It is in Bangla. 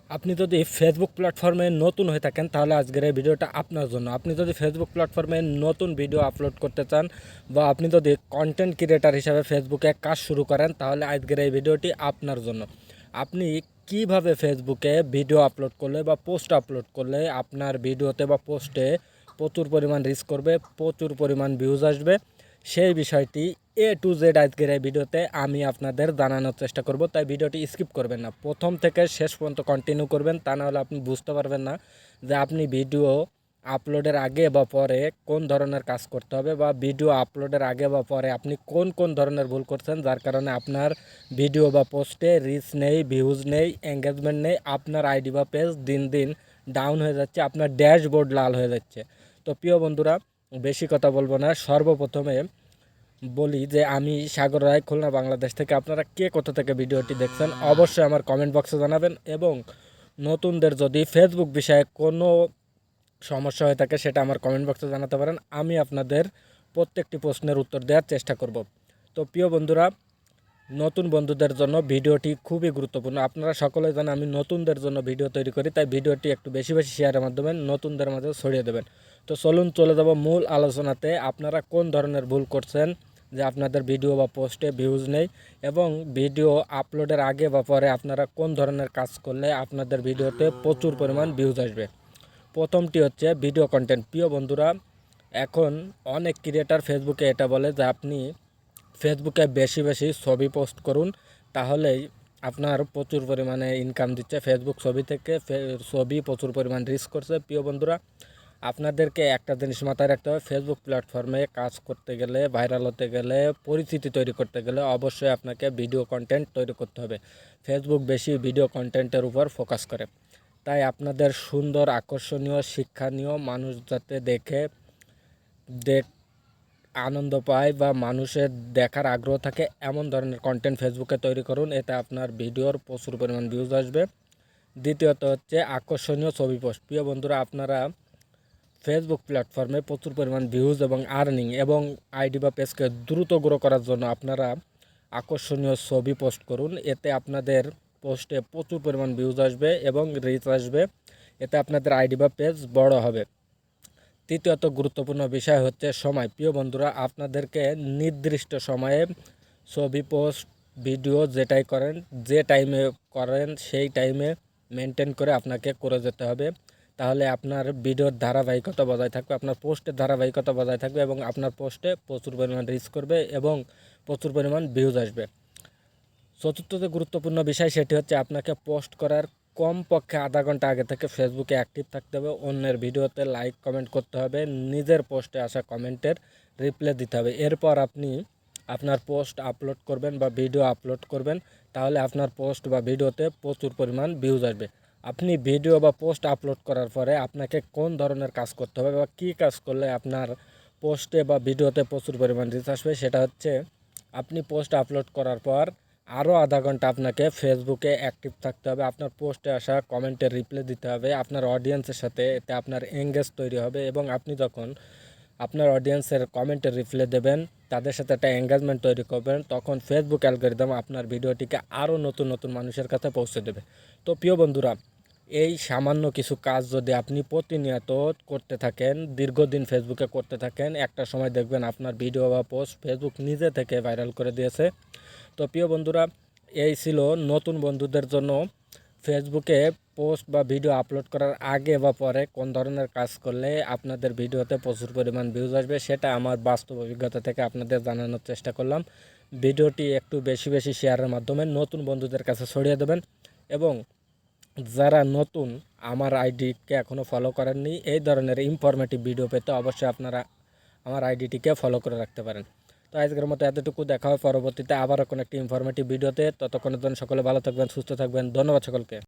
আপনি যদি ফেসবুক প্ল্যাটফর্মে নতুন হয়ে থাকেন তাহলে আজকের এই ভিডিওটা আপনার জন্য। আপনি যদি ফেসবুক প্ল্যাটফর্মে নতুন ভিডিও আপলোড করতে চান বা আপনি যদি কন্টেন্ট ক্রিয়েটার হিসাবে ফেসবুকে কাজ শুরু করেন তাহলে আজকের এই ভিডিওটি আপনার জন্য। আপনি কিভাবে ফেসবুকে ভিডিও আপলোড করলে বা পোস্ট আপলোড করলে আপনার ভিডিওতে বা পোস্টে প্রচুর পরিমাণ রিচ করবে, প্রচুর পরিমাণ ভিউজ আসবে, সেই বিষয়টি A to Z আজকের এই ভিডিওতে আমি আপনাদের জানানোর চেষ্টা করব। তাই ভিডিওটি স্কিপ করবেন না, প্রথম থেকে শেষ পর্যন্ত কন্টিনিউ করবেন, তা নাহলে আপনি বুঝতে পারবেন না যে আপনি ভিডিও আপলোডের আগে বা পরে কোন ধরনের কাজ করতে হবে বা ভিডিও আপলোডের আগে বা পরে আপনি কোন কোন ধরনের ভুল করছেন, যার কারণে আপনার ভিডিও বা পোস্টে রিচ নেই, ভিউজ নেই, এঙ্গেজমেন্ট নেই, আপনার আইডি বা পেজ দিন দিন ডাউন হয়ে যাচ্ছে, আপনার ড্যাশবোর্ড লাল হয়ে যাচ্ছে। তো প্রিয় বন্ধুরা, বেশি কথা বলবো না, সর্বপ্রথমে বলি যে আমি সাগর রায়, খুলনা, বাংলাদেশ থেকে। আপনারা কে কোথা থেকে ভিডিওটি দেখছেন অবশ্যই আমার কমেন্ট বক্সে জানাবেন, এবং নতুনদের যদি ফেসবুক বিষয়ে কোনো সমস্যা হয়ে থাকে সেটা আমার কমেন্ট বক্সে জানাতে পারেন। আমি আপনাদের প্রত্যেকটি প্রশ্নের উত্তর দেওয়ার চেষ্টা করব। তো প্রিয় বন্ধুরা, নতুন বন্ধুদের জন্য ভিডিওটি খুবই গুরুত্বপূর্ণ। আপনারা সকলে জানেন আমি নতুনদের জন্য ভিডিও তৈরি করি, তাই ভিডিওটি একটু বেশি বেশি শেয়ারের মাধ্যমে নতুনদের মাঝে ছড়িয়ে দেবেন। তো চলুন চলে যাব মূল আলোচনাতে। আপনারা কোন ধরনের ভুল করছেন যে আপনাদের ভিডিও বা পোস্টে ভিউজ নেই, এবং ভিডিও আপলোডের আগে বা পরে আপনারা কোন ধরনের কাজ করলে আপনাদের ভিডিওতে প্রচুর পরিমাণ ভিউজ আসবে। প্রথমটি হচ্ছে ভিডিও কন্টেন্ট। প্রিয় বন্ধুরা, এখন অনেক ক্রিয়েটার ফেসবুকে এটা বলে যে আপনি ফেসবুকে বেশি বেশি ছবি পোস্ট করুন, তাহলেই আপনার প্রচুর পরিমাণে ইনকাম দিচ্ছে ফেসবুক। ছবি থেকে ছবি প্রচুর পরিমাণ রিচ করছে। প্রিয় বন্ধুরা, আপনাদেরকে একটা জিনিস মাথায় রাখতে হবে, ফেসবুক প্ল্যাটফর্মে কাজ করতে গেলে, ভাইরাল হতে গেলে, পরিচিতি তৈরি করতে গেলে অবশ্যই আপনাকে ভিডিও কন্টেন্ট তৈরি করতে হবে। ফেসবুক বেশি ভিডিও কন্টেন্টের উপর ফোকাস করে, তাই আপনাদের সুন্দর, আকর্ষণীয়, শিক্ষণীয়, মানুষ যাতে দেখে আনন্দ পায় বা মানুষের দেখার আগ্রহ থাকে এমন ধরনের কন্টেন্ট ফেসবুকে তৈরি করুন, এতে আপনার ভিডিওর প্রচুর পরিমাণ ভিউজ আসবে। দ্বিতীয়ত হচ্ছে আকর্ষণীয় ছবি পোস্ট। প্রিয় বন্ধুরা, আপনারা ফেসবুক প্ল্যাটফর্মে প্রচুর পরিমাণ ভিউজ এবং আর্নিং এবং আইডি বা পেজকে দ্রুত গ্রো করার জন্য আপনারা আকর্ষণীয় ছবি পোস্ট করুন, এতে আপনাদের পোস্টে প্রচুর পরিমাণ ভিউজ আসবে এবং রিচ আসবে, এতে আপনাদের আইডি বা পেজ বড় হবে। তৃতীয়ত গুরুত্বপূর্ণ বিষয় হচ্ছে সময়। প্রিয় বন্ধুরা, আপনাদেরকে নির্দিষ্ট সময়ে ছবি পোস্ট, ভিডিও যেটাই করেন, যে টাইমে করেন সেই টাইমে মেনটেন করে আপনাকে করে যেতে হবে, তাহলে আপনার ভিডিওর ধারাবাহিকতা বজায় থাকবে, আপনার পোস্টের ধারাবাহিকতা বজায় থাকবে এবং আপনার পোস্টে প্রচুর পরিমাণ রিচ করবে এবং প্রচুর পরিমাণ ভিউজ আসবে। চতুর্থতে গুরুত্বপূর্ণ বিষয় সেটি হচ্ছে আপনাকে পোস্ট করার কমপক্ষে আধা ঘন্টা আগে থেকে ফেসবুকে অ্যাক্টিভ থাকতে হবে, অন্যের ভিডিওতে লাইক কমেন্ট করতে হবে, নিজের পোস্টে আসা কমেন্টের রিপ্লাই দিতে হবে। এরপর আপনি আপনার পোস্ট আপলোড করবেন বা ভিডিও আপলোড করবেন, তাহলে আপনার পোস্ট বা ভিডিওতে প্রচুর পরিমাণ ভিউজ আসবে। আপনি ভিডিও বা পোস্ট আপলোড করার পরে আপনাকে কোন ধরনের কাজ করতে হবে বা কী কাজ করলে আপনার পোস্টে বা ভিডিওতে প্রচুর পরিমাণ রিচ আসবে, সেটা হচ্ছে আপনি পোস্ট আপলোড করার পর আরও আধা ঘন্টা আপনাকে ফেসবুকে অ্যাক্টিভ থাকতে হবে, আপনার পোস্টে আসা কমেন্টের রিপ্লাই দিতে হবে আপনার অডিয়েন্সের সাথে, এতে আপনার এঙ্গেজ তৈরি হবে এবং আপনি যখন আপনার অডিয়েন্সের কমেন্টের রিপ্লাই দেবেন, তাদের সাথে একটা এঙ্গেজমেন্ট তৈরি করবেন, তখন ফেসবুক অ্যালগরিদম আপনার ভিডিওটিকে আরও নতুন নতুন মানুষের কাছে পৌঁছে দেবে। তো প্রিয় বন্ধুরা, এই সামান্য কিছু কাজ যদি আপনি প্রতিনিয়ত করতে থাকেন, দীর্ঘদিন ফেসবুকে করতে থাকেন, একটা সময় দেখবেন আপনার ভিডিও বা পোস্ট ফেসবুক নিজে থেকে ভাইরাল করে দিয়েছে। তো প্রিয় বন্ধুরা, এই ছিল নতুন বন্ধুদের জন্য ফেসবুকে পোস্ট বা ভিডিও আপলোড করার আগে বা পরে কোন ধরনের কাজ করলে আপনাদের ভিডিওতে প্রচুর পরিমাণ ভিউজ আসবে, সেটা আমার বাস্তব অভিজ্ঞতা থেকে আপনাদের জানানোর চেষ্টা করলাম। ভিডিওটি একটু বেশি বেশি শেয়ারের মাধ্যমে নতুন বন্ধুদের কাছে ছড়িয়ে দেবেন, এবং যারা নতুন আমার আইডিকে এখনও ফলো করেননি, এই ধরনের ইনফরমেটিভ ভিডিও পেতে অবশ্যই আপনারা আমার আইডিটিকে ফলো করে রাখতে পারেন। তো আজকের মতো এতটুকু, দেখা হয় পরবর্তীতে আবারও কোনো একটি ইনফরমেটিভ ভিডিওতে। ততক্ষণের জন্য সকলে ভালো থাকবেন, সুস্থ থাকবেন। ধন্যবাদ সকলকে।